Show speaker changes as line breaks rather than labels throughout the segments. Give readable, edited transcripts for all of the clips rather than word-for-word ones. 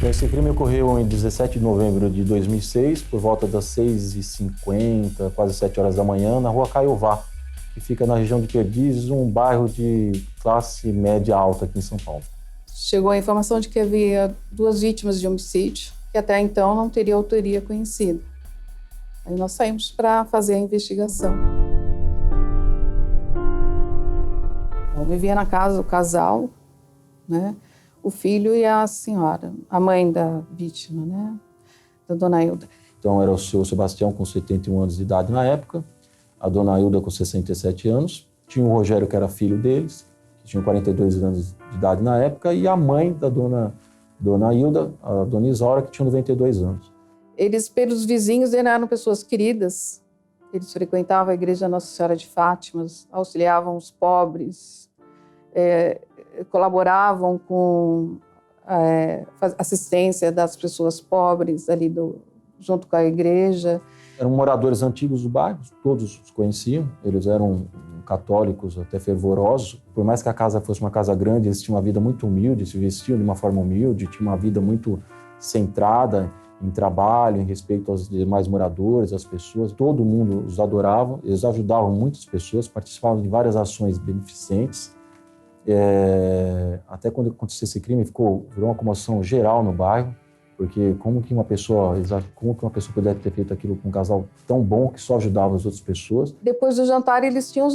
Esse crime ocorreu em 17 de novembro de 2006, por volta das 6h50, quase 7 horas da manhã, na rua Caiová, que fica na região de Perdizes, um bairro de classe média alta aqui em São Paulo.
Chegou a informação de que havia 2 vítimas de homicídio, que até então não teria autoria conhecida. Aí nós saímos para fazer a investigação. Eu vivia na casa do casal, né? O filho e a senhora, a mãe da vítima, né? Da dona Hilda.
Então era o seu Sebastião com 71 anos de idade na época, a dona Hilda com 67 anos, tinha o Rogério que era filho deles, que tinha 42 anos de idade na época, e a mãe da dona Hilda, a dona Isaura, que tinha 92 anos.
Eles, pelos vizinhos, eram pessoas queridas. Eles frequentavam a igreja Nossa Senhora de Fátima, auxiliavam os pobres, colaboravam com assistência das pessoas pobres ali junto com a igreja.
Eram moradores antigos do bairro, todos os conheciam, eles eram católicos até fervorosos. Por mais que a casa fosse uma casa grande, eles tinham uma vida muito humilde, se vestiam de uma forma humilde, tinham uma vida muito centrada em trabalho, em respeito aos demais moradores, às pessoas. Todo mundo os adorava, eles ajudavam muitas pessoas, participavam de várias ações beneficentes. Até quando aconteceu esse crime, virou uma comoção geral no bairro, porque como que uma pessoa pudesse ter feito aquilo com um casal tão bom que só ajudava as outras pessoas.
Depois do jantar, eles tinham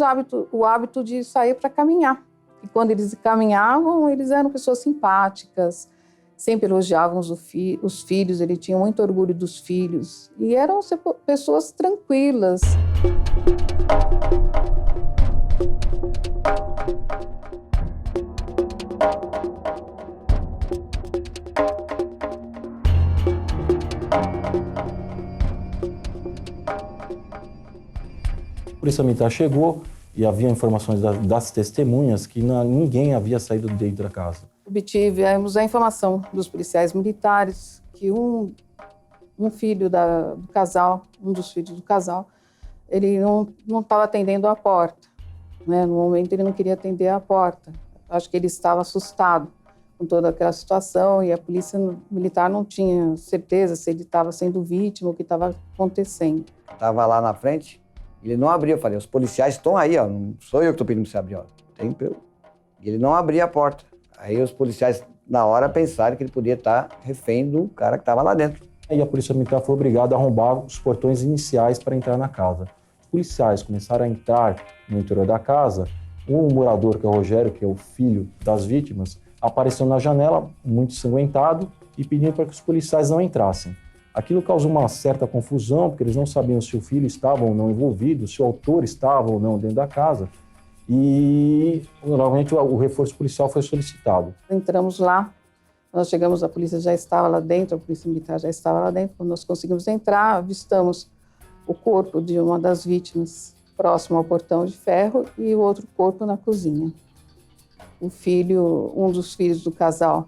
o hábito de sair para caminhar. E quando eles caminhavam, eles eram pessoas simpáticas, sempre elogiavam os filhos, ele tinha muito orgulho dos filhos. E eram pessoas tranquilas.
A Polícia Militar chegou e havia informações das testemunhas que ninguém havia saído dentro da casa.
Obtivemos a informação dos policiais militares que um filho do casal, um dos filhos do casal, ele não estava atendendo a porta, né? No momento ele não queria atender a porta. Acho que ele estava assustado com toda aquela situação e a polícia militar não tinha certeza se ele estava sendo vítima ou o que estava acontecendo.
Estava lá na frente, ele não abria. Eu falei, os policiais estão aí, ó, não sou eu que estou pedindo para você abrir, ó. E ele não abria a porta. Aí os policiais, na hora, pensaram que ele podia estar refém do cara que estava lá dentro.
E a Polícia Militar foi obrigada a arrombar os portões iniciais para entrar na casa. Os policiais começaram a entrar no interior da casa. Um morador, que é o Rogério, que é o filho das vítimas, apareceu na janela, muito ensanguentado, e pedindo para que os policiais não entrassem. Aquilo causou uma certa confusão, porque eles não sabiam se o filho estava ou não envolvido, se o autor estava ou não dentro da casa. E, normalmente, o reforço policial foi solicitado.
Entramos lá, nós chegamos, a polícia já estava lá dentro, a polícia militar já estava lá dentro. Quando nós conseguimos entrar, avistamos o corpo de uma das vítimas próximo ao portão de ferro e o outro corpo na cozinha. Um dos filhos do casal,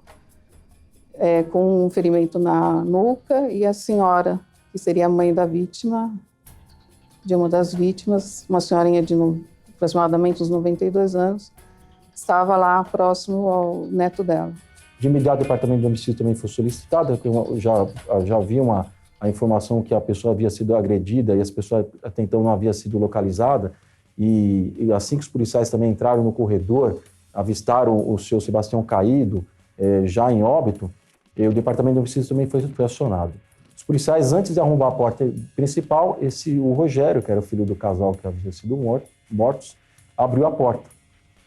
com um ferimento na nuca, e a senhora, que seria a mãe da vítima, de uma das vítimas, uma senhorinha de aproximadamente uns 92 anos, estava lá próximo ao neto dela.
De imediato, o departamento de homicídio também foi solicitado, porque já havia a informação que a pessoa havia sido agredida e as pessoas até então não havia sido localizada. E assim que os policiais também entraram no corredor, avistaram o seu Sebastião caído, já em óbito, e o departamento de homicídio também foi acionado. Os policiais, antes de arrombar a porta principal, o Rogério, que era o filho do casal que havia sido mortos, abriu a porta.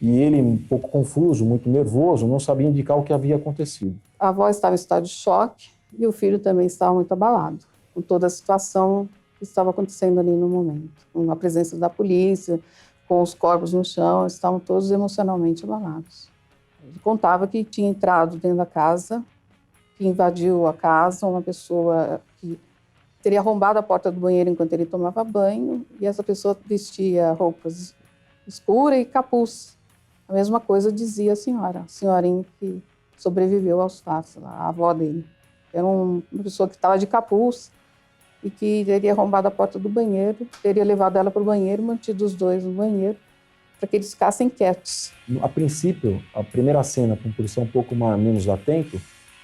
E ele, um pouco confuso, muito nervoso, não sabia indicar o que havia acontecido.
A avó estava em estado de choque e o filho também estava muito abalado, com toda a situação que estava acontecendo ali no momento. Com a presença da polícia, com os corpos no chão, estavam todos emocionalmente abalados. Ele contava que tinha entrado dentro da casa, que invadiu a casa, uma pessoa que teria arrombado a porta do banheiro enquanto ele tomava banho, e essa pessoa vestia roupas escuras e capuz. A mesma coisa dizia a senhorinha que sobreviveu aos fatos, a avó dele. Era uma pessoa que estava de capuz e que teria arrombado a porta do banheiro, teria levado ela para o banheiro, mantido os dois no banheiro, para que eles ficassem quietos.
A princípio, a primeira cena, com um policial um pouco menos atento,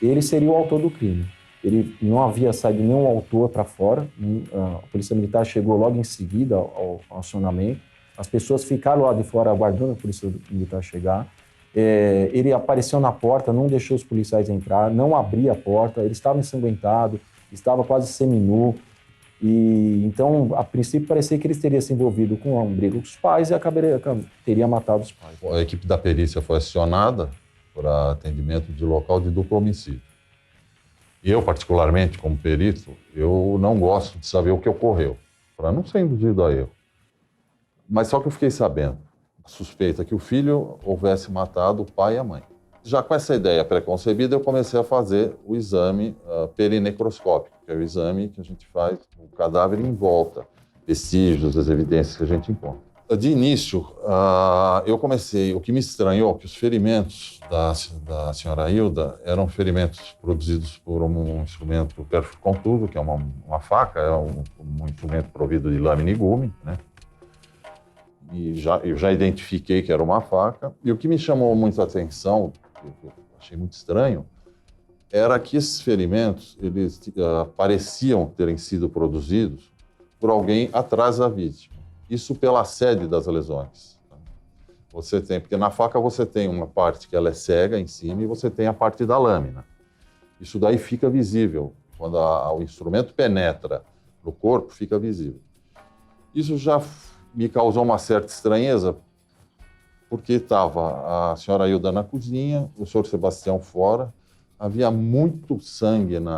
ele seria o autor do crime. Ele não havia saído nenhum autor para fora, a Polícia Militar chegou logo em seguida ao acionamento, as pessoas ficaram lá de fora aguardando a Polícia Militar chegar. Ele apareceu na porta, não deixou os policiais entrar, não abria a porta, ele estava ensanguentado, estava quase seminu. E então, a princípio, parecia que ele teria se envolvido com uma briga com os pais e teria matado os pais.
A equipe da perícia foi acionada para atendimento de local de duplo homicídio. E eu, particularmente, como perito, eu não gosto de saber o que ocorreu, para não ser induzido a erro. Mas só que eu fiquei sabendo, a suspeita que o filho houvesse matado o pai e a mãe. Já com essa ideia preconcebida, eu comecei a fazer o exame perinecroscópico, que é o exame que a gente faz no cadáver em volta, vestígios, as evidências que a gente encontra. De início, eu comecei, o que me estranhou, que os ferimentos da senhora Hilda eram ferimentos produzidos por um instrumento perfuro-contuso, que é uma faca, é um instrumento provido de lâmina e gume, né? E eu já identifiquei que era uma faca. E o que me chamou muito a atenção, que eu achei muito estranho, era que esses ferimentos, eles pareciam terem sido produzidos por alguém atrás da vítima. Isso pela sede das lesões. Porque na faca você tem uma parte que ela é cega em cima e você tem a parte da lâmina. Isso daí fica visível. Quando o instrumento penetra no corpo, fica visível. Isso já me causou uma certa estranheza, porque estava a senhora Hilda na cozinha, o senhor Sebastião fora, havia muito sangue no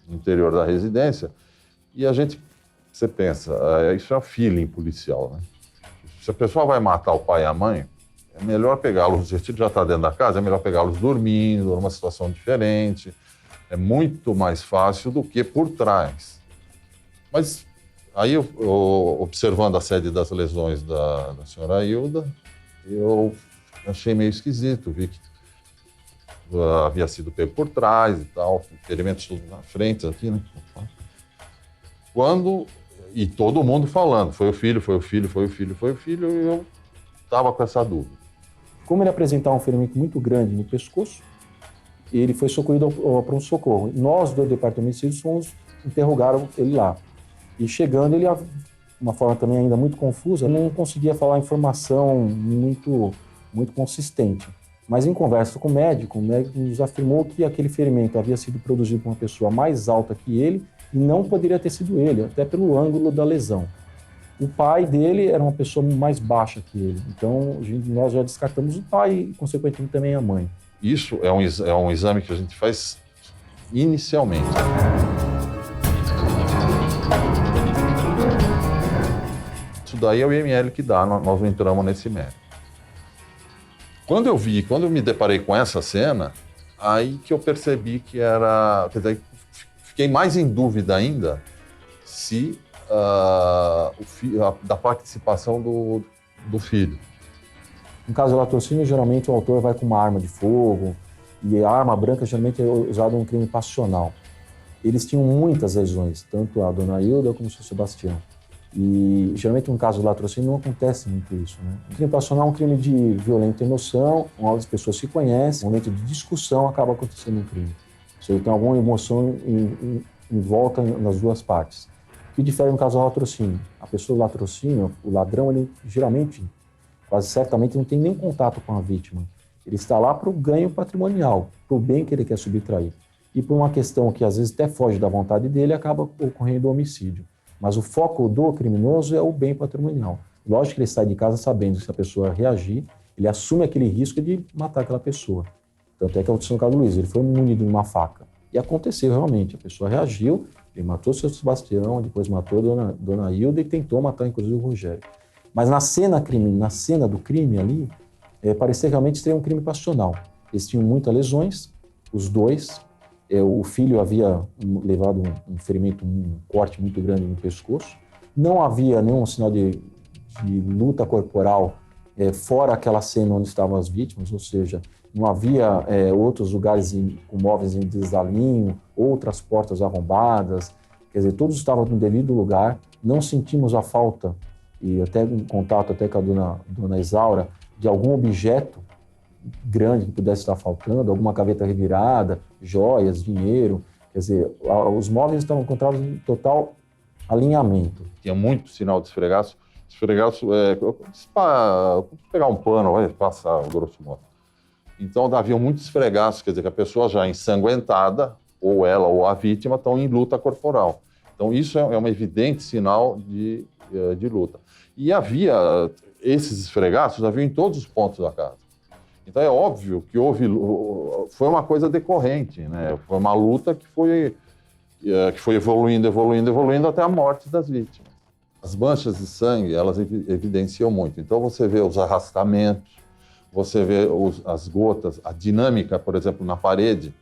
interior da residência, e você pensa, isso é feeling policial, né? Se a pessoa vai matar o pai e a mãe, é melhor pegá-los, o filho já está dentro da casa, é melhor pegá-los dormindo, numa situação diferente, é muito mais fácil do que por trás. Mas aí, observando a sede das lesões da senhora Hilda, eu achei meio esquisito, vi que havia sido pego por trás e tal, ferimentos tudo na frente aqui, né? E todo mundo falando, foi o filho, e eu estava com essa dúvida.
Como ele apresentava um ferimento muito grande no pescoço, ele foi socorrido ao pronto-socorro. Nós, do Departamento de Homicídios, fomos interrogar ele lá. E chegando, ele, de uma forma também ainda muito confusa, não conseguia falar informação muito consistente. Mas em conversa com o médico nos afirmou que aquele ferimento havia sido produzido por uma pessoa mais alta que ele e não poderia ter sido ele, até pelo ângulo da lesão. O pai dele era uma pessoa mais baixa que ele, então nós já descartamos o pai e, consequentemente, também a mãe.
Isso é um exame que a gente faz inicialmente. Isso daí é o IML que dá, nós não entramos nesse mérito. Quando eu me deparei com essa cena, aí que eu percebi que era... Quer dizer, fiquei mais em dúvida ainda se da participação do filho.
No caso do latrocínio, geralmente o autor vai com uma arma de fogo, e a arma branca geralmente é usada em um crime passional. Eles tinham muitas lesões, tanto a dona Hilda como o seu Sebastião. E geralmente no caso do latrocínio não acontece muito isso, né? O crime passional é um crime de violenta emoção, onde as pessoas se conhecem, no momento de discussão acaba acontecendo um crime. Ou seja, tem alguma emoção em volta nas duas partes. O que difere no caso do latrocínio? A pessoa do latrocínio, o ladrão, ele geralmente, quase certamente, não tem nenhum contato com a vítima. Ele está lá para o ganho patrimonial, para o bem que ele quer subtrair. E por uma questão que às vezes até foge da vontade dele, acaba ocorrendo o homicídio. Mas o foco do criminoso é o bem patrimonial. Lógico que ele sai de casa sabendo que se a pessoa reagir, ele assume aquele risco de matar aquela pessoa. Tanto é que aconteceu no caso do Luiz, ele foi munido de uma faca. E aconteceu realmente, a pessoa reagiu, ele matou o seu Sebastião, depois matou a dona Hilda e tentou matar inclusive o Rogério. Mas na cena do crime ali, parecia realmente ter um crime passional. Eles tinham muitas lesões, os dois. O filho havia levado um ferimento, um corte muito grande no pescoço. Não havia nenhum sinal de luta corporal fora aquela cena onde estavam as vítimas, ou seja, não havia outros lugares com móveis em desalinho, outras portas arrombadas. Quer dizer, todos estavam no devido lugar. Não sentimos a falta, e até em contato até com a dona Isaura, de algum objeto grande que pudesse estar faltando, alguma gaveta revirada, joias, dinheiro. Quer dizer, os móveis estavam encontrados em total alinhamento.
Tinha muito sinal de esfregaço. Esfregaço pegar um pano, vai passar, grosso modo. Então, havia muitos esfregaços, quer dizer, que a pessoa já ensanguentada, ou ela ou a vítima, estão em luta corporal. Então, isso é um evidente sinal de luta. E havia esses esfregaços, havia em todos os pontos da casa. Então, é óbvio que foi uma coisa decorrente, né? Foi uma luta que foi evoluindo até a morte das vítimas. As manchas de sangue, elas evidenciam muito. Então, você vê os arrastamentos, você vê as gotas, a dinâmica, por exemplo, na parede,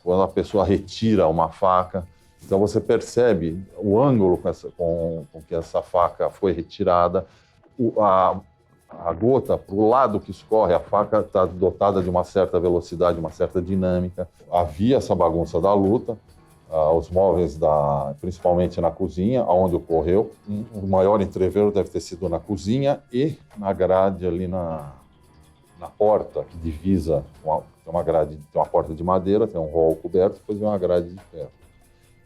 quando a pessoa retira uma faca, então você percebe o ângulo com que essa faca foi retirada, a gota para o lado que escorre, a faca está dotada de uma certa velocidade, uma certa dinâmica. Havia essa bagunça da luta, os móveis, principalmente na cozinha, onde ocorreu. O maior entreveiro deve ter sido na cozinha e na grade ali na porta, que divisa, tem uma porta de madeira, tem um rol coberto, depois vem uma grade de ferro.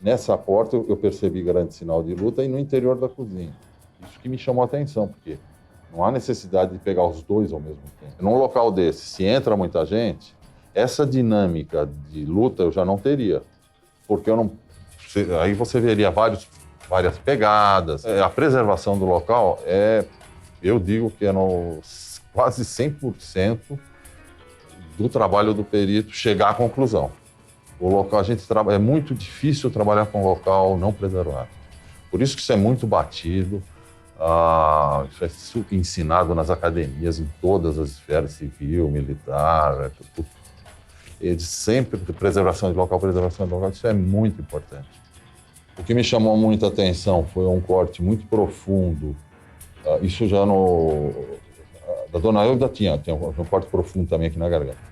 Nessa porta eu percebi grande sinal de luta e no interior da cozinha. Isso que me chamou a atenção, porque não há necessidade de pegar os dois ao mesmo tempo. Num local desse, se entra muita gente, essa dinâmica de luta eu já não teria. Porque aí você veria várias pegadas. A preservação do local eu digo que é quase 100% do trabalho do perito chegar à conclusão. O local, é muito difícil trabalhar com um local não preservado. Por isso que isso é muito batido, isso é super ensinado nas academias, em todas as esferas, civil, militar, tudo. Sempre preservação de local, isso é muito importante. O que me chamou muita atenção foi um corte muito profundo, isso já da Dona Ilda tinha um corte profundo também aqui na garganta.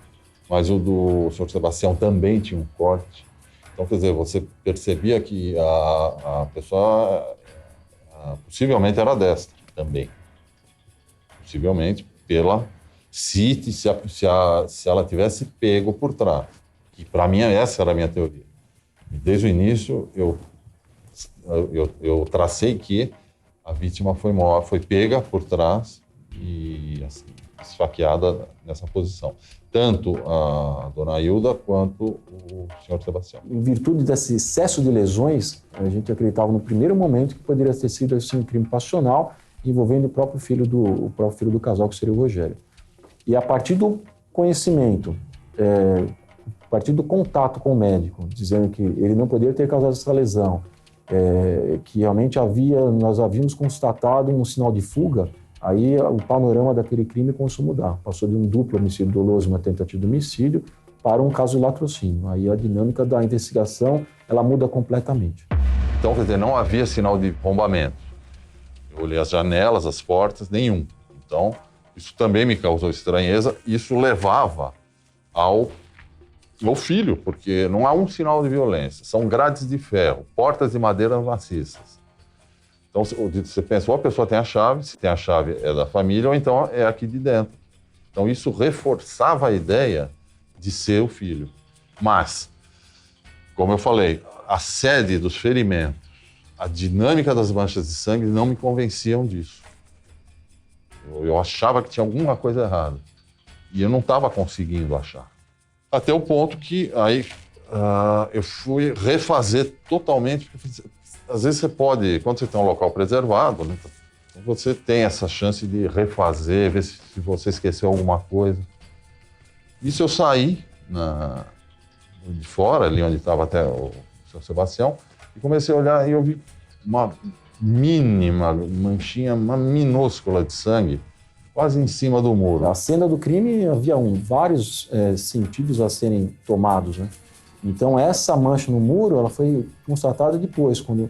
Mas o do Sr. Sebastião também tinha um corte. Então, quer dizer, você percebia que a pessoa possivelmente era destra também. Possivelmente se ela tivesse pego por trás. Que para mim essa era a minha teoria. Desde o início eu tracei que a vítima foi pega por trás e assim, esfaqueada nessa posição. Tanto a Dona Ilda quanto o Sr. Sebastião.
Em virtude desse excesso de lesões, a gente acreditava no primeiro momento que poderia ter sido assim, um crime passional envolvendo o próprio filho do casal, que seria o Rogério. E a partir do conhecimento, a partir do contato com o médico, dizendo que ele não poderia ter causado essa lesão, que realmente nós havíamos constatado um sinal de fuga, aí o panorama daquele crime começou a mudar. Passou de um duplo homicídio doloso, uma tentativa de homicídio, para um caso de latrocínio. Aí a dinâmica da investigação, ela muda completamente.
Então, quer dizer, não havia sinal de arrombamento. Eu olhei as janelas, as portas, nenhum. Então, isso também me causou estranheza. Isso levava ao filho, porque não há um sinal de violência. São grades de ferro, portas de madeira maciças. Então, você pensa, ou a pessoa tem a chave, se tem a chave é da família, ou então é aqui de dentro. Então, isso reforçava a ideia de ser o filho. Mas, como eu falei, a sede dos ferimentos, a dinâmica das manchas de sangue não me convenciam disso. Eu achava que tinha alguma coisa errada. E eu não estava conseguindo achar. Até o ponto que aí eu fui refazer totalmente. Às vezes você pode, quando você tem um local preservado, né, você tem essa chance de refazer, ver se você esqueceu alguma coisa. Isso eu saí de fora, ali onde estava até o Sr. Sebastião, e comecei a olhar e eu vi uma mínima manchinha, uma minúscula de sangue, quase em cima do muro.
Na cena do crime havia vários sentidos a serem tomados, né? Então, essa mancha no muro, ela foi constatada depois, quando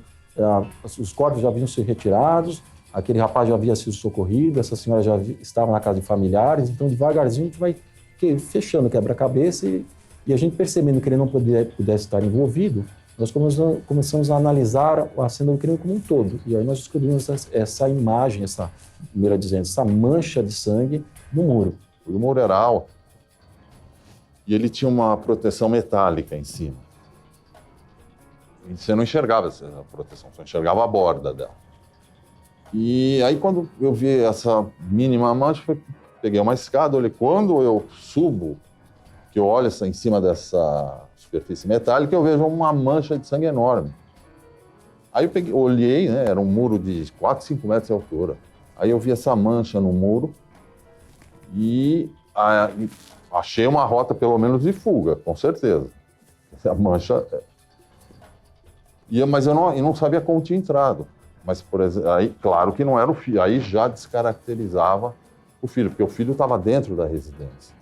os corpos já haviam sido retirados, aquele rapaz já havia sido socorrido, essa senhora já estava na casa de familiares, então, devagarzinho, a gente vai fechando o quebra-cabeça e a gente percebendo que ele não pudesse estar envolvido, nós começamos a analisar a cena do crime como um todo. E aí nós descobrimos essa imagem, essa mancha de sangue no muro.
E o muro era alto. E ele tinha uma proteção metálica em cima. E você não enxergava essa proteção, você enxergava a borda dela. E aí, quando eu vi essa mínima mancha, peguei uma escada, olhei. Quando eu subo, que eu olho em cima dessa superfície metálica, eu vejo uma mancha de sangue enorme. Aí eu peguei, olhei, né, era um muro de 4, 5 metros de altura. Aí eu vi essa mancha no muro e achei uma rota, pelo menos, de fuga, com certeza. Essa mancha... Mas eu não sabia como tinha entrado. Mas, por exemplo, aí, claro que não era o filho. Aí já descaracterizava o filho, porque o filho estava dentro da residência.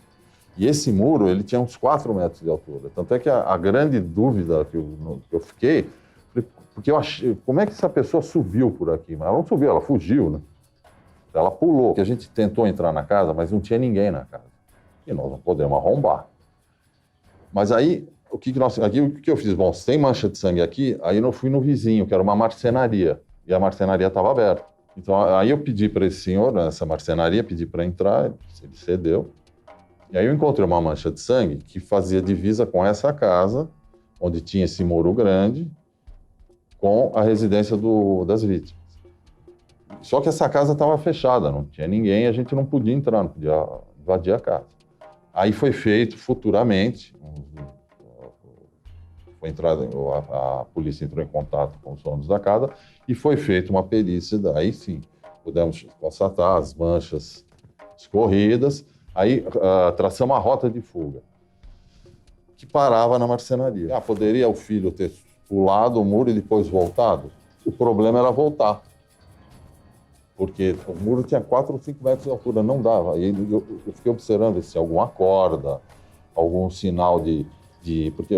E esse muro, ele tinha uns 4 metros de altura. Tanto é que a grande dúvida que eu fiquei, porque eu achei, como é que essa pessoa subiu por aqui? Mas ela não subiu, ela fugiu, né? Ela pulou. Porque a gente tentou entrar na casa, mas não tinha ninguém na casa. E nós não podemos arrombar. Mas aí, o que eu fiz? Bom, se tem mancha de sangue aqui, aí eu fui no vizinho, que era uma marcenaria. E a marcenaria estava aberta. Então, aí eu pedi para esse senhor, nessa marcenaria, pedi para entrar, ele cedeu. E aí eu encontrei uma mancha de sangue que fazia divisa com essa casa, onde tinha esse muro grande, com a residência das vítimas. Só que essa casa estava fechada, não tinha ninguém, a gente não podia entrar, não podia invadir a casa. Aí foi feito futuramente, a polícia entrou em contato com os donos da casa e foi feita uma perícia, aí sim, pudemos constatar as manchas escorridas, aí traçamos a rota de fuga, que parava na marcenaria. Poderia o filho ter pulado o muro e depois voltado? O problema era voltar, porque o muro tinha 4 ou 5 metros de altura, não dava. E eu fiquei observando se alguma corda, algum sinal porque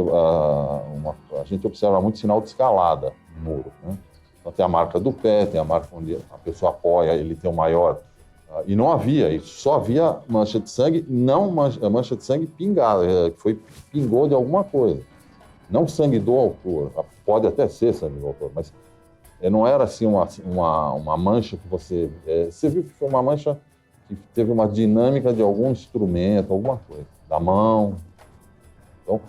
a gente observa muito sinal de escalada no muro, né? Então tem a marca do pé, tem a marca onde a pessoa apoia, ele tem o maior. E não havia isso, só havia mancha de sangue, não mancha de sangue pingada, pingou de alguma coisa. Não sangue do autor, pode até ser sangue do autor, mas não era assim uma mancha que você viu que foi uma mancha que teve uma dinâmica de algum instrumento, alguma coisa, da mão. Então,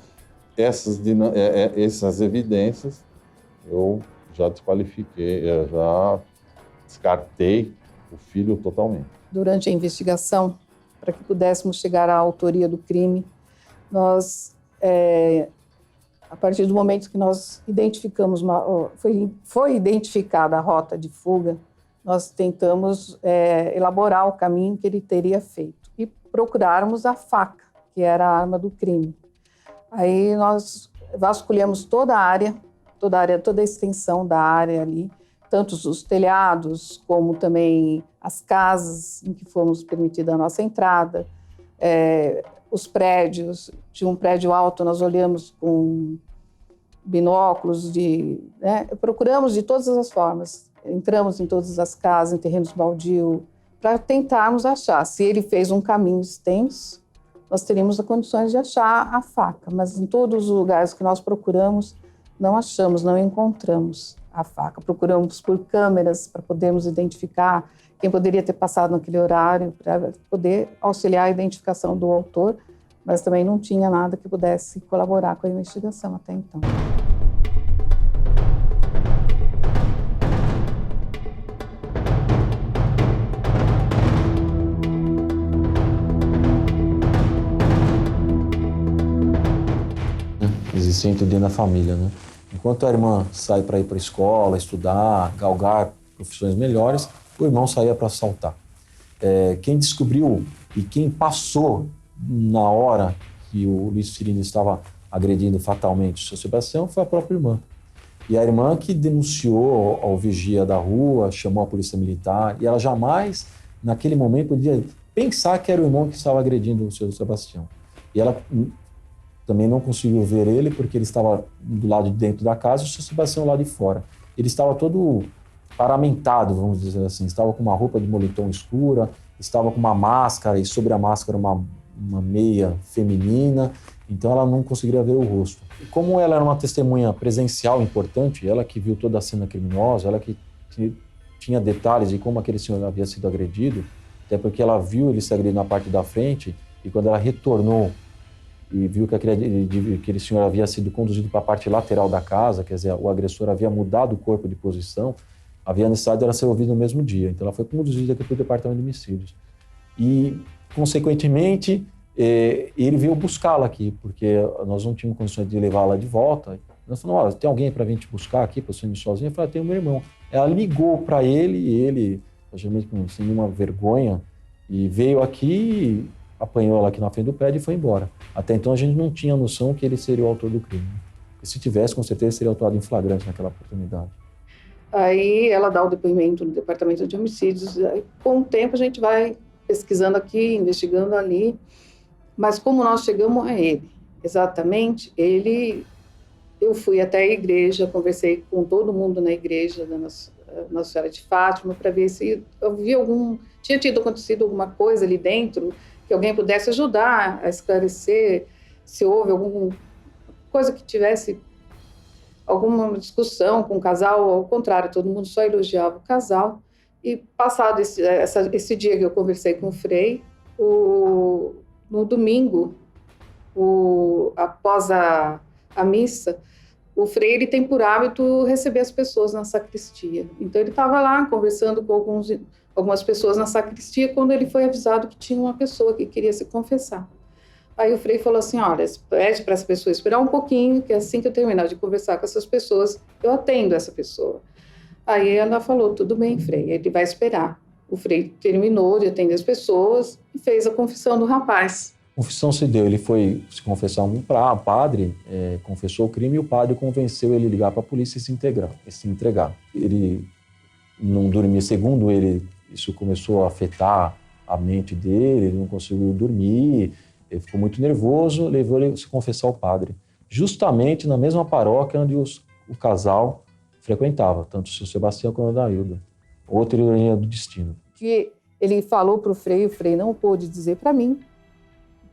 essas evidências eu já desqualifiquei, eu já descartei o filho totalmente.
Durante a investigação, para que pudéssemos chegar à autoria do crime, nós, a partir do momento que nós identificamos, foi identificada a rota de fuga, nós tentamos elaborar o caminho que ele teria feito e procurarmos a faca, que era a arma do crime. Aí nós vasculhamos toda a extensão da área ali, tanto os telhados, como também as casas em que fomos permitida a nossa entrada, os prédios. Tinha um prédio alto, nós olhamos com binóculos, procuramos de todas as formas. Entramos em todas as casas, em terrenos baldios, para tentarmos achar. Se ele fez um caminho extenso, nós teríamos as condições de achar a faca, mas em todos os lugares que nós procuramos, não achamos, não encontramos a faca. Procuramos por câmeras para podermos identificar quem poderia ter passado naquele horário, para poder auxiliar a identificação do autor, mas também não tinha nada que pudesse colaborar com a investigação até então.
Existente dentro da família, né? Enquanto a irmã sai para ir para a escola, estudar, galgar profissões melhores, o irmão saía para assaltar. Quem descobriu e quem passou na hora que o Luiz Cirino estava agredindo fatalmente o seu Sebastião foi a própria irmã. E a irmã que denunciou ao vigia da rua, chamou a polícia militar, e ela jamais, naquele momento, podia pensar que era o irmão que estava agredindo o seu Sebastião. E ela também não conseguiu ver ele porque ele estava do lado de dentro da casa e o seu Sebastião lá de fora. Ele estava todo paramentado, vamos dizer assim. Estava com uma roupa de moletom escura, estava com uma máscara e sobre a máscara uma meia feminina. Então ela não conseguiria ver o rosto. E como ela era uma testemunha presencial importante, ela que viu toda a cena criminosa, ela que tinha detalhes de como aquele senhor havia sido agredido, até porque ela viu ele se agredir na parte da frente e quando ela retornou e viu que aquele senhor havia sido conduzido para a parte lateral da casa, quer dizer, o agressor havia mudado o corpo de posição, havia necessidade dela ser ouvida no mesmo dia. Então ela foi conduzida aqui para o departamento de homicídios. E, consequentemente, ele veio buscá-la aqui, porque nós não tínhamos condições de levá-la de volta. Nós falamos, olha, tem alguém para vir te buscar aqui, para você ir sozinha? Eu falei, tem o meu irmão. Ela ligou para ele e ele, logicamente, sem nenhuma vergonha, e veio aqui, apanhou ela aqui na frente do prédio e foi embora. Até então a gente não tinha noção que ele seria o autor do crime. Porque se tivesse, com certeza seria autuado em flagrante naquela oportunidade.
Aí ela dá o depoimento no departamento de homicídios. Aí, com o tempo a gente vai pesquisando aqui, investigando ali. Mas como nós chegamos a ele, exatamente, eu fui até a igreja, conversei com todo mundo na igreja da Nossa Senhora de Fátima para ver se tinha acontecido alguma coisa ali dentro que alguém pudesse ajudar a esclarecer, se houve alguma coisa que tivesse alguma discussão com o casal. Ao contrário, todo mundo só elogiava o casal. E passado esse dia que eu conversei com o Frei, no domingo, após a missa, o Frei ele tem por hábito receber as pessoas na sacristia. Então ele estava lá conversando com algumas pessoas na sacristia quando ele foi avisado que tinha uma pessoa que queria se confessar. Aí o Frei falou assim, olha, pede para essa pessoa esperar um pouquinho, que assim que eu terminar de conversar com essas pessoas, eu atendo essa pessoa. Aí ela falou, tudo bem, Frei, ele vai esperar. O Frei terminou de atender as pessoas e fez a confissão do rapaz.
A confissão se deu, ele foi se confessar a um padre, confessou o crime e o padre convenceu ele a ligar para a polícia e se entregar. Ele não dormia, segundo ele, isso começou a afetar a mente dele, ele não conseguiu dormir, ele ficou muito nervoso, levou ele a se confessar ao padre. Justamente na mesma paróquia onde o casal frequentava, tanto o seu Sebastião quanto a Dailda. Outra ironia do destino.
Que ele falou para o Frei não pôde dizer para mim,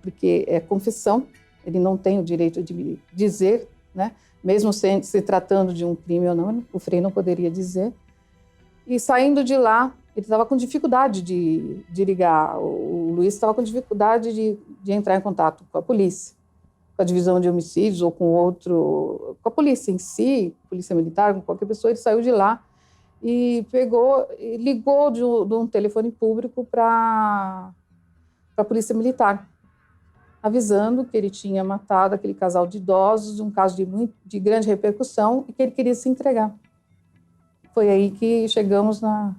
porque é confissão, ele não tem o direito de dizer, né? Mesmo se tratando de um crime ou não, o Frei não poderia dizer. E saindo de lá, ele estava com dificuldade de ligar, o Luiz estava com dificuldade de entrar em contato com a polícia, com a divisão de homicídios ou com a polícia em si, polícia militar, com qualquer pessoa. Ele saiu de lá e ligou de um telefone público para a polícia militar, avisando que ele tinha matado aquele casal de idosos, um caso de grande repercussão, e que ele queria se entregar. Foi aí que chegamos na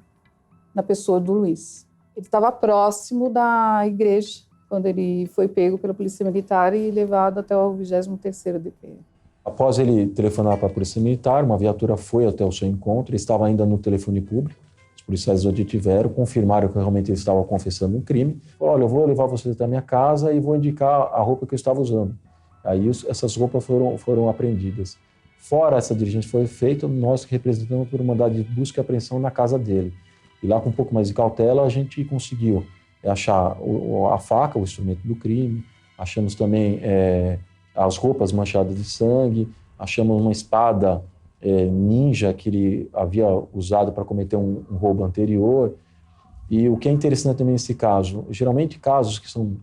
pessoa do Luiz. Ele estava próximo da igreja, quando ele foi pego pela polícia militar e levado até o 23º DP.
Após ele telefonar para a polícia militar, uma viatura foi até o seu encontro, ele estava ainda no telefone público, os policiais o detiveram, confirmaram que realmente ele estava confessando um crime. Falou, olha, eu vou levar você até a minha casa e vou indicar a roupa que eu estava usando. Aí essas roupas foram apreendidas. Fora essa diligência foi feita, nós representamos por mandado de busca e apreensão na casa dele. E lá, com um pouco mais de cautela, a gente conseguiu achar a faca, o instrumento do crime, achamos também as roupas manchadas de sangue, achamos uma espada ninja que ele havia usado para cometer um roubo anterior. E o que é interessante também nesse caso, geralmente casos que são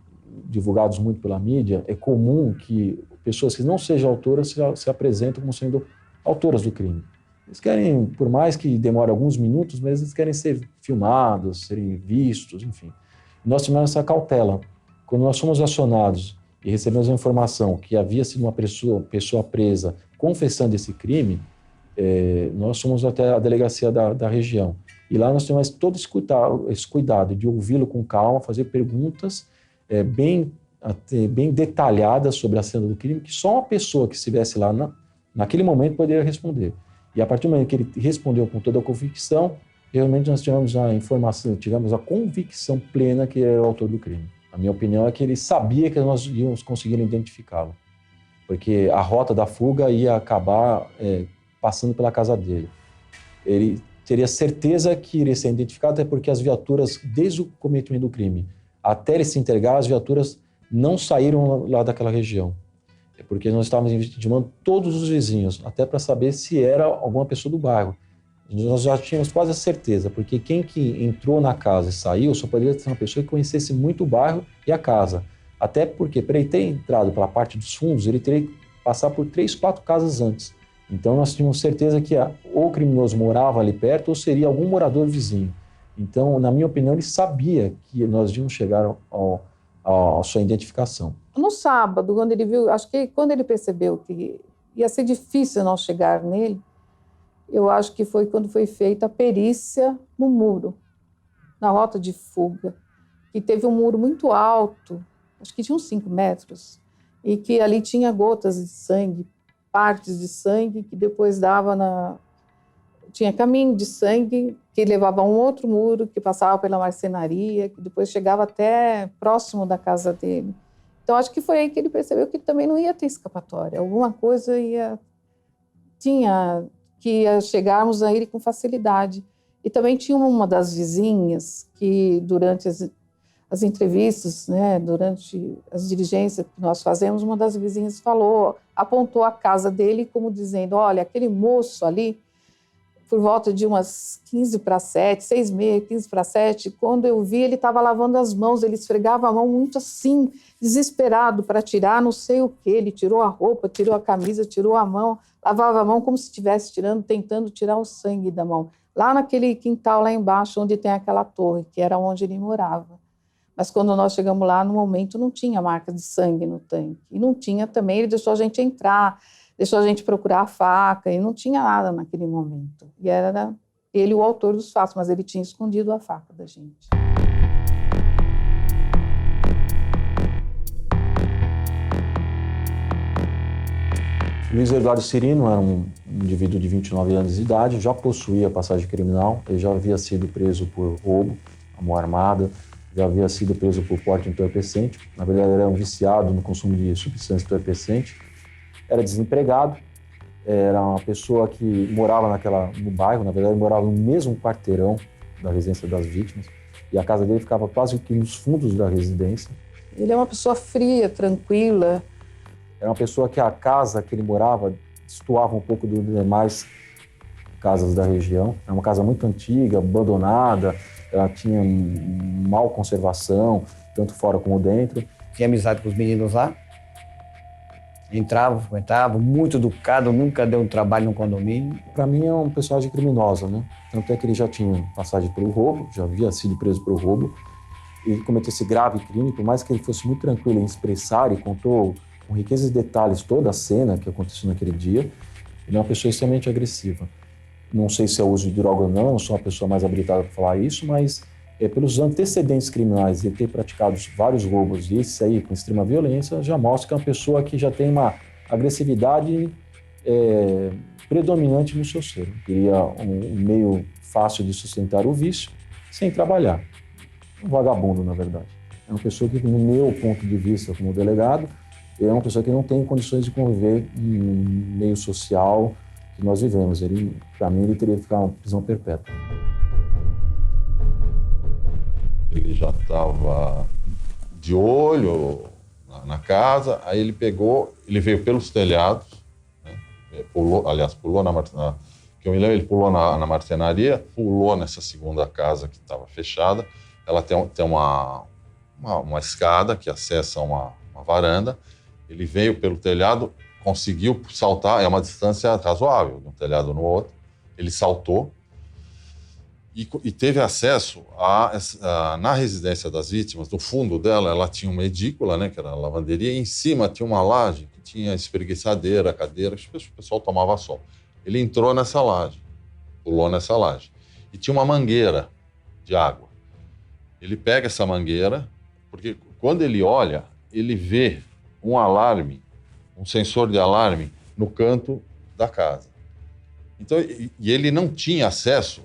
divulgados muito pela mídia, é comum que pessoas que não sejam autoras se apresentam como sendo autoras do crime. Eles querem, por mais que demore alguns minutos, mas eles querem ser filmados, serem vistos, enfim. Nós tivemos essa cautela. Quando nós fomos acionados e recebemos a informação que havia sido uma pessoa presa confessando esse crime, nós fomos até a delegacia da região. E lá nós temos todo esse cuidado de ouvi-lo com calma, fazer perguntas bem detalhadas sobre a cena do crime, que só uma pessoa que estivesse lá naquele momento poderia responder. E a partir do momento que ele respondeu com toda a convicção, realmente nós tivemos a informação, tivemos a convicção plena que ele era o autor do crime. A minha opinião é que ele sabia que nós íamos conseguir identificá-lo, porque a rota da fuga ia acabar passando pela casa dele. Ele teria certeza que iria ser identificado, até porque as viaturas, desde o cometimento do crime até ele se entregar, as viaturas não saíram lá daquela região. É porque nós estávamos investigando todos os vizinhos, até para saber se era alguma pessoa do bairro. Nós já tínhamos quase a certeza, porque quem que entrou na casa e saiu só poderia ser uma pessoa que conhecesse muito o bairro e a casa. Até porque, para ele ter entrado pela parte dos fundos, ele teria que passar por 3, 4 casas antes. Então, nós tínhamos certeza que ou o criminoso morava ali perto ou seria algum morador vizinho. Então, na minha opinião, ele sabia que nós íamos chegar à sua identificação.
No sábado, quando ele viu, acho que quando ele percebeu que ia ser difícil não chegar nele, eu acho que foi quando foi feita a perícia no muro, na rota de fuga, que teve um muro muito alto, acho que tinha uns 5 metros, e que ali tinha gotas de sangue, partes de sangue, que depois tinha caminho de sangue, que levava a um outro muro, que passava pela marcenaria, que depois chegava até próximo da casa dele. Então, acho que foi aí que ele percebeu que também não ia ter escapatória. Alguma coisa ia chegarmos a ele com facilidade. E também tinha uma das vizinhas que, durante as entrevistas, né, durante as diligências que nós fazemos, uma das vizinhas apontou a casa dele como dizendo, olha, aquele moço ali, por volta de umas 15 para 7, 6h30, 15 para 7, quando eu vi, ele estava lavando as mãos, ele esfregava a mão muito assim, desesperado para tirar não sei o quê. Ele tirou a roupa, tirou a camisa, tirou a mão, lavava a mão como se estivesse tentando tirar o sangue da mão. Lá naquele quintal lá embaixo, onde tem aquela torre, que era onde ele morava. Mas quando nós chegamos lá, no momento, não tinha marca de sangue no tanque. E não tinha também, ele deixou a gente entrar, deixou a gente procurar a faca, e não tinha nada naquele momento. E era ele o autor dos fatos, mas ele tinha escondido a faca da gente.
Luiz Eduardo Cirino era um indivíduo de 29 anos de idade, já possuía passagem criminal, ele já havia sido preso por roubo, a mão armada, já havia sido preso por porte entorpecente. Na verdade, era um viciado no consumo de substância entorpecente. Era desempregado, era uma pessoa que morava no bairro, na verdade, morava no mesmo quarteirão da residência das vítimas, e a casa dele ficava quase que nos fundos da residência.
Ele é uma pessoa fria, tranquila.
Era uma pessoa que a casa que ele morava destoava um pouco das demais casas da região. Era uma casa muito antiga, abandonada, ela tinha mal conservação, tanto fora como dentro.
Tinha amizade com os meninos lá. Entrava, frequentava, muito educado, nunca deu um trabalho no condomínio.
Para mim é uma personagem criminosa, né? Tanto é que ele já tinha passagem pelo roubo, já havia sido preso pelo roubo. Ele cometeu esse grave crime, por mais que ele fosse muito tranquilo em expressar e contou com riqueza de detalhes toda a cena que aconteceu naquele dia, ele é uma pessoa extremamente agressiva. Não sei se é uso de droga ou não sou uma pessoa mais habilitada para falar isso, mas pelos antecedentes criminais de ter praticado vários roubos e esse aí com extrema violência, já mostra que é uma pessoa que já tem uma agressividade predominante no seu ser. Queria um meio fácil de sustentar o vício sem trabalhar. Um vagabundo, na verdade. É uma pessoa que, no meu ponto de vista como delegado, é uma pessoa que não tem condições de conviver no meio social que nós vivemos. Para mim, ele teria que ficar uma prisão perpétua.
Ele já estava de olho na casa, aí ele veio pelos telhados, né? Pulou na marcenaria, que eu me lembro, ele pulou na marcenaria, pulou nessa segunda casa que estava fechada. Ela tem uma escada que acessa uma varanda. Ele veio pelo telhado, conseguiu saltar, é uma distância razoável de um telhado no outro. Ele saltou e teve acesso na residência das vítimas. No fundo dela, ela tinha uma edícula, né, que era a lavanderia, e em cima tinha uma laje que tinha espreguiçadeira, cadeira, que o pessoal tomava sol. Ele entrou nessa laje, pulou nessa laje, e tinha uma mangueira de água. Ele pega essa mangueira, porque quando ele olha, ele vê um alarme, um sensor de alarme no canto da casa. Então, e ele não tinha acesso,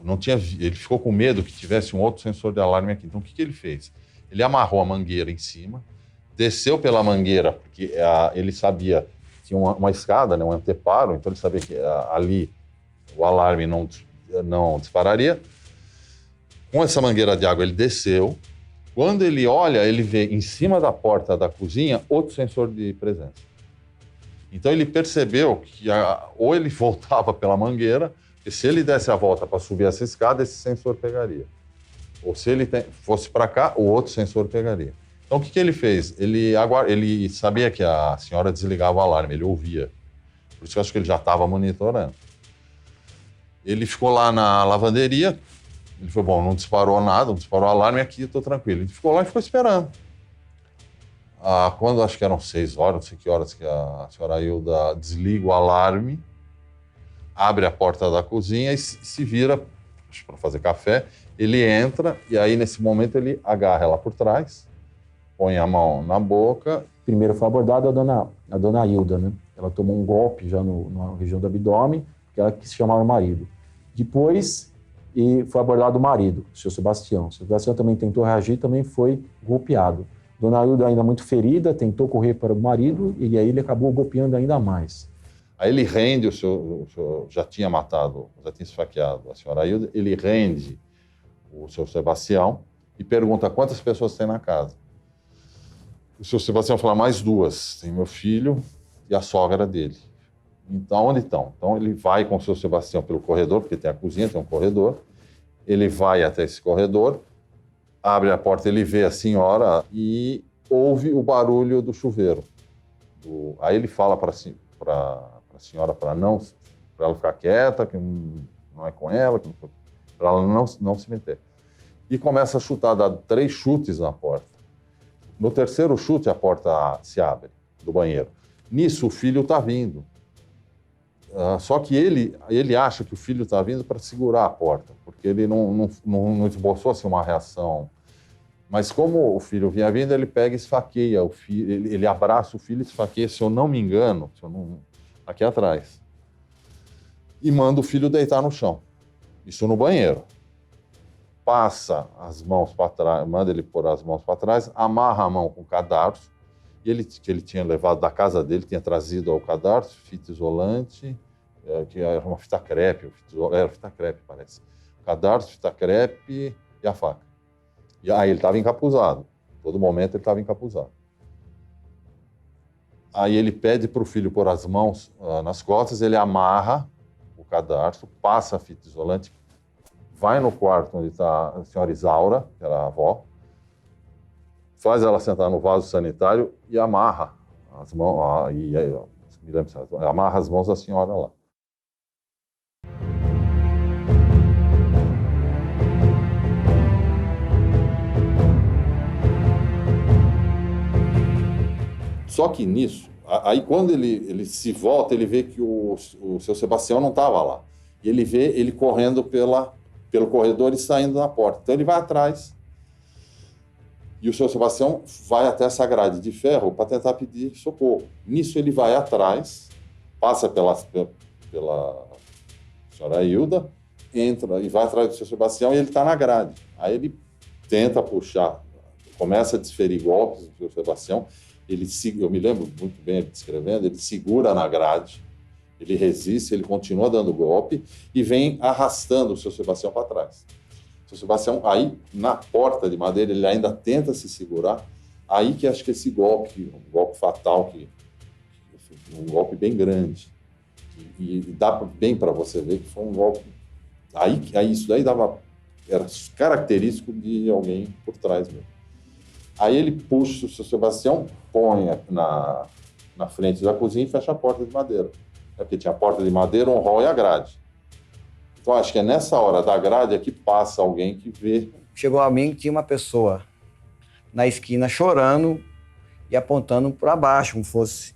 ele ficou com medo que tivesse um outro sensor de alarme aqui. Então, o que ele fez? Ele amarrou a mangueira em cima, desceu pela mangueira, porque ele sabia que tinha uma escada, né, um anteparo, então ele sabia que ali o alarme não dispararia. Com essa mangueira de água, ele desceu. Quando ele olha, ele vê em cima da porta da cozinha outro sensor de presença. Então ele percebeu que ou ele voltava pela mangueira, Porque se ele desse a volta para subir essa escada, esse sensor pegaria. Ou se ele fosse para cá, o outro sensor pegaria. Então, o que ele fez? Ele sabia que a senhora desligava o alarme, ele ouvia. Por isso que eu acho que ele já estava monitorando. Ele ficou lá na lavanderia, ele falou, bom, não disparou nada, não disparou o alarme, aqui eu estou tranquilo. Ele ficou lá e ficou esperando. Quando acho que eram 6 horas, não sei que horas que a senhora Hilda desliga o alarme, abre a porta da cozinha e se vira para fazer café. Ele entra e aí, nesse momento, ele agarra ela por trás, põe a mão na boca.
Primeiro foi abordada a dona Hilda, né? Ela tomou um golpe já na região do abdômen, que ela quis chamar o marido. Depois, foi abordado o marido, o seu Sebastião. O seu Sebastião também tentou reagir, também foi golpeado. Dona Hilda, ainda muito ferida, tentou correr para o marido e aí ele acabou golpeando ainda mais.
Aí ele rende, o senhor já tinha matado, já tinha esfaqueado a senhora Hilda, ele rende o seu Sebastião e pergunta quantas pessoas tem na casa. O seu Sebastião fala, mais 2, tem meu filho e a sogra dele. Então, onde estão? Então ele vai com o seu Sebastião pelo corredor, porque tem a cozinha, tem um corredor, ele vai até esse corredor, abre a porta, ele vê a senhora e ouve o barulho do chuveiro. Aí ele fala para a senhora para ela ficar quieta, que não é com ela, para ela não se meter. E começa a chutar, dá 3 chutes na porta. No terceiro chute, a porta se abre do banheiro. Nisso, o filho está vindo. Só que ele acha que o filho está vindo para segurar a porta, porque ele não esboçou assim, uma reação. Mas como o filho vinha vindo, ele pega e esfaqueia o filho, ele abraça o filho e esfaqueia, se eu não me engano, aqui atrás. E manda o filho deitar no chão. Isso no banheiro. Passa as mãos para trás, manda ele pôr as mãos para trás, amarra a mão com cadarço, que ele tinha levado da casa dele, tinha trazido ao cadarço, fita isolante, que era uma fita crepe, era fita crepe, parece. Cadarço, fita crepe e a faca. E aí ele estava encapuzado, todo momento ele estava encapuzado. Aí ele pede para o filho pôr as mãos nas costas, ele amarra o cadarço, passa a fita isolante, vai no quarto onde está a senhora Isaura, que era a avó, faz ela sentar no vaso sanitário e amarra as mãos, amarra as mãos da senhora lá. Só que nisso, aí quando ele se volta, ele vê que o seu Sebastião não estava lá. E ele vê ele correndo pelo corredor e saindo na porta. Então ele vai atrás. E o seu Sebastião vai até essa grade de ferro para tentar pedir socorro. Nisso ele vai atrás, passa pela senhora Hilda, entra e vai atrás do seu Sebastião e ele está na grade. Aí ele tenta puxar, começa a desferir golpes do seu Sebastião. Eu me lembro muito bem ele descrevendo, ele segura na grade, ele resiste, ele continua dando golpe e vem arrastando o seu Sebastião para trás. O seu Sebastião, aí, na porta de madeira, ele ainda tenta se segurar, aí que acho que esse golpe, um golpe fatal, um golpe bem grande, e dá bem para você ver que foi um golpe, aí isso daí era característico de alguém por trás mesmo. Aí ele puxa o seu Sebastião, põe na frente da cozinha e fecha a porta de madeira. Porque tinha a porta de madeira, um rol e a grade. Então, acho que é nessa hora da grade é que passa alguém que vê.
Chegou a mim que tinha uma pessoa na esquina chorando e apontando para baixo, como fosse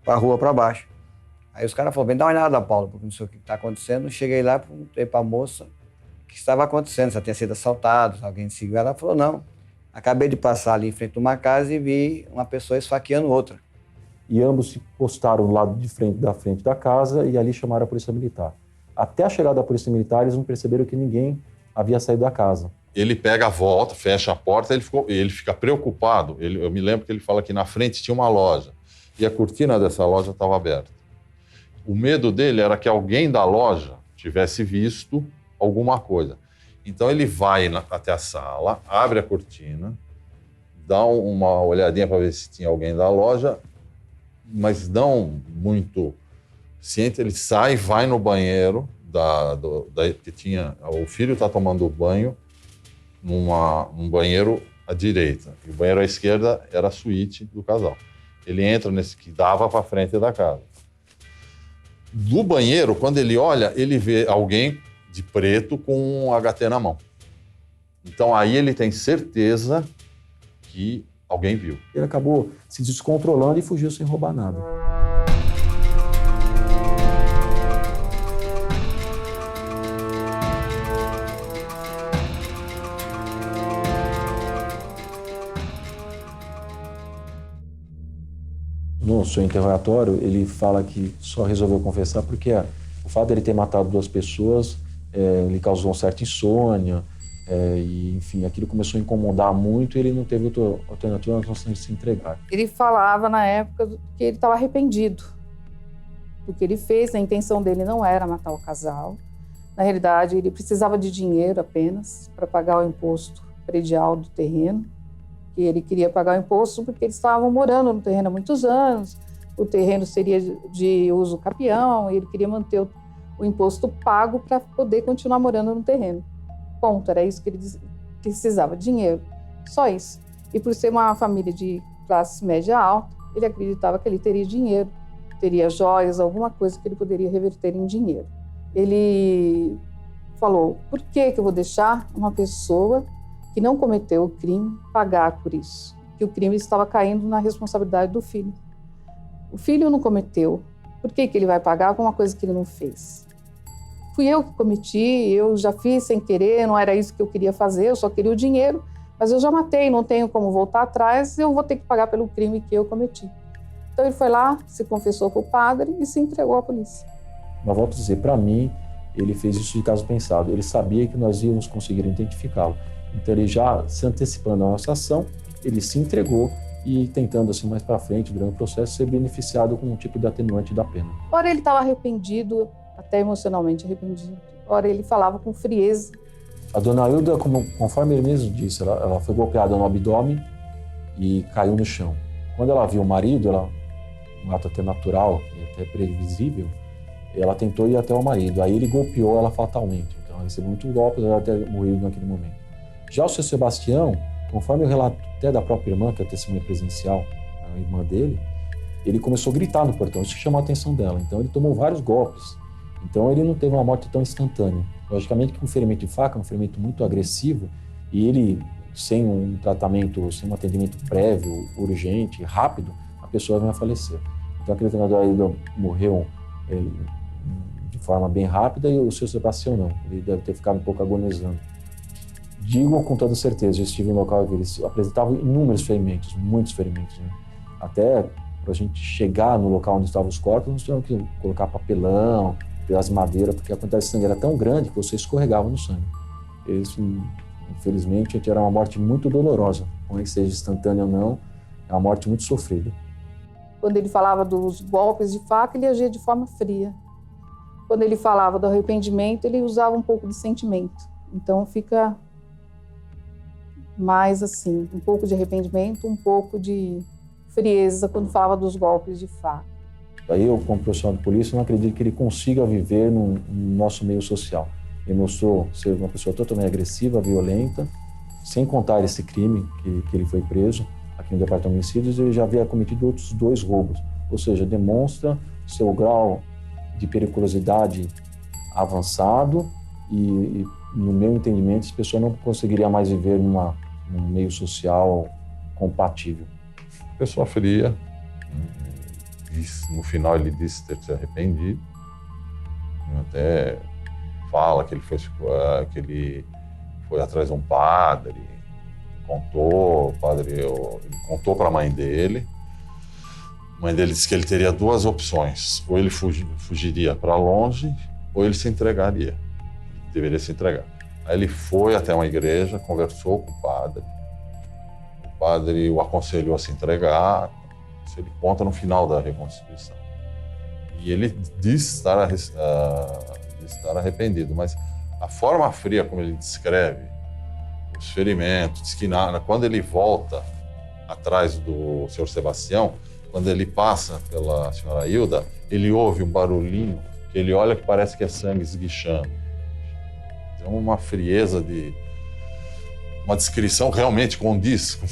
para a rua para baixo. Aí os caras falaram, vem dar uma olhada, Paulo, porque não sei o que está acontecendo. Cheguei lá, perguntei para a moça o que estava acontecendo, se ela tinha sido assaltada, se alguém seguiu. Ela falou, não. Acabei de passar ali em frente a uma casa e vi uma pessoa esfaqueando outra.
E ambos se postaram do lado de frente da casa e ali chamaram a polícia militar. Até a chegada da polícia militar, eles não perceberam que ninguém havia saído da casa.
Ele pega a volta, fecha a porta, ele fica preocupado. Eu me lembro que ele fala que na frente tinha uma loja e a cortina dessa loja estava aberta. O medo dele era que alguém da loja tivesse visto alguma coisa. Então ele vai até a sala, abre a cortina, dá uma olhadinha para ver se tinha alguém da loja, mas não muito ciente. Ele sai, vai no banheiro, que tinha... O filho está tomando banho num banheiro à direita. E o banheiro à esquerda era a suíte do casal. Ele entra nesse que dava para frente da casa. Do banheiro, quando ele olha, ele vê alguém de preto com um HT na mão. Então aí ele tem certeza que alguém viu.
Ele acabou se descontrolando e fugiu sem roubar nada. No seu interrogatório, ele fala que só resolveu confessar porque o fato de ele ter matado 2 pessoas lhe causou uma certa insônia, e, enfim, aquilo começou a incomodar muito e ele não teve outra alternativa a não ser se entregar.
Ele falava na época que ele estava arrependido do que ele fez, a intenção dele não era matar o casal. Na realidade, ele precisava de dinheiro apenas para pagar o imposto predial do terreno. E ele queria pagar o imposto porque eles estavam morando no terreno há muitos anos, o terreno seria de uso capião, e ele queria manter o imposto pago para poder continuar morando no terreno. Ponto, era isso que ele precisava, dinheiro, só isso. E por ser uma família de classe média alta, ele acreditava que ele teria dinheiro, teria joias, alguma coisa que ele poderia reverter em dinheiro. Ele falou, por que eu vou deixar uma pessoa que não cometeu o crime pagar por isso? Que o crime estava caindo na responsabilidade do filho. O filho não cometeu, por que ele vai pagar por uma coisa que ele não fez? Fui eu que cometi, eu já fiz sem querer, não era isso que eu queria fazer, eu só queria o dinheiro, mas eu já matei, não tenho como voltar atrás, eu vou ter que pagar pelo crime que eu cometi. Então ele foi lá, se confessou para o padre e se entregou à polícia.
Mas volto a dizer, para mim, ele fez isso de caso pensado. Ele sabia que nós íamos conseguir identificá-lo. Então ele já se antecipando à nossa ação, ele se entregou e tentando assim mais para frente, durante o processo, ser beneficiado com um tipo de atenuante da pena.
Ora ele estava arrependido, até emocionalmente arrependido. Ora ele falava com frieza.
A dona Hilda, conforme ele mesmo disse, ela foi golpeada no abdômen e caiu no chão. Quando ela viu o marido, um ato até natural e até previsível, ela tentou ir até o marido. Aí ele golpeou ela fatalmente. Então ela recebeu muito golpe, ela até morreu naquele momento. Já o seu Sebastião, conforme o relato até da própria irmã, que é a testemunha presencial, a irmã dele, ele começou a gritar no portão, isso chamou a atenção dela. Então ele tomou vários golpes. Então ele não teve uma morte tão instantânea. Logicamente que um ferimento de faca é um ferimento muito agressivo e ele, sem um tratamento, sem um atendimento prévio, urgente, rápido, a pessoa vem a falecer. Então aquele treinador ainda morreu de forma bem rápida e o seu Sebastião não. Ele deve ter ficado um pouco agonizando. Digo com toda certeza, já estive em um local que eles apresentavam inúmeros ferimentos, muitos ferimentos, né? Até para a gente chegar no local onde estavam os corpos, nós tivemos que colocar papelão, pedaços de madeira, porque a quantidade de sangue era tão grande que você escorregava no sangue. Isso, infelizmente, era uma morte muito dolorosa. Não é que seja instantânea ou não, é uma morte muito sofrida.
Quando ele falava dos golpes de faca, ele agia de forma fria. Quando ele falava do arrependimento, ele usava um pouco de sentimento. Então fica mais assim, um pouco de arrependimento, um pouco de frieza quando falava dos golpes de faca.
Aí eu, como profissional de polícia, não acredito que ele consiga viver no nosso meio social. Ele mostrou ser uma pessoa totalmente agressiva, violenta, sem contar esse crime que ele foi preso aqui no Departamento de Homicídios, ele já havia cometido outros 2 roubos. Ou seja, demonstra seu grau de periculosidade avançado e no meu entendimento, essa pessoa não conseguiria mais viver num meio social compatível.
Pessoa fria. No final ele disse ter se arrependido. Até fala que ele foi atrás de um padre, contou para a mãe dele. A mãe dele disse que ele teria 2 opções: ou ele fugiria para longe, ou ele se entregaria. Ele deveria se entregar. Aí ele foi até uma igreja, conversou com o padre. O padre o aconselhou a se entregar. Isso ele conta no final da reconstituição. E ele diz estar arrependido, mas a forma fria como ele descreve os ferimentos, diz que quando ele volta atrás do senhor Sebastião, quando ele passa pela senhora Hilda, ele ouve um barulhinho que ele olha que parece que é sangue esguichando. É uma frieza uma descrição realmente condiz com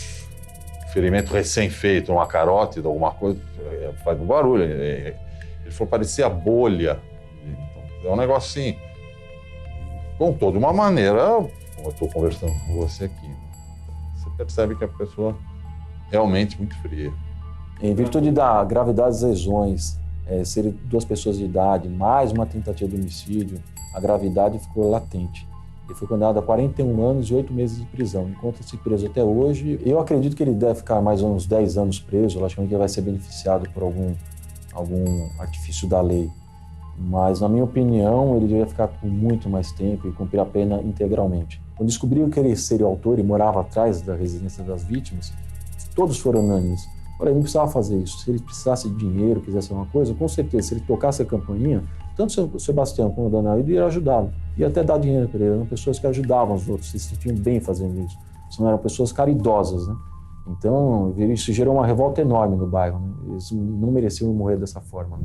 ferimento recém-feito, uma carótida, alguma coisa, faz um barulho. Ele falou, parecia bolha. Então, é um negócio assim, contou de uma maneira, como eu estou conversando com você aqui, né? Você percebe que a pessoa realmente muito fria.
Em virtude da gravidade das lesões, serem 2 pessoas de idade, mais uma tentativa de homicídio, a gravidade ficou latente. Ele foi condenado a 41 anos e 8 meses de prisão. Encontra-se preso até hoje. Eu acredito que ele deve ficar mais ou menos 10 anos preso. Logicamente que ele vai ser beneficiado por algum artifício da lei. Mas, na minha opinião, ele deveria ficar por muito mais tempo e cumprir a pena integralmente. Quando descobriram que ele seria o autor e morava atrás da residência das vítimas, todos foram unânimes. Olha, ele não precisava fazer isso. Se ele precisasse de dinheiro, quisesse alguma coisa, com certeza, se ele tocasse a campainha, tanto o Sebastião como o Danaído iriam ajudá-lo. E até dar dinheiro para ele. Eram pessoas que ajudavam os outros, se sentiam bem fazendo isso. Não eram pessoas caridosas, né? Então, isso gerou uma revolta enorme no bairro, né? Eles não mereciam morrer dessa forma.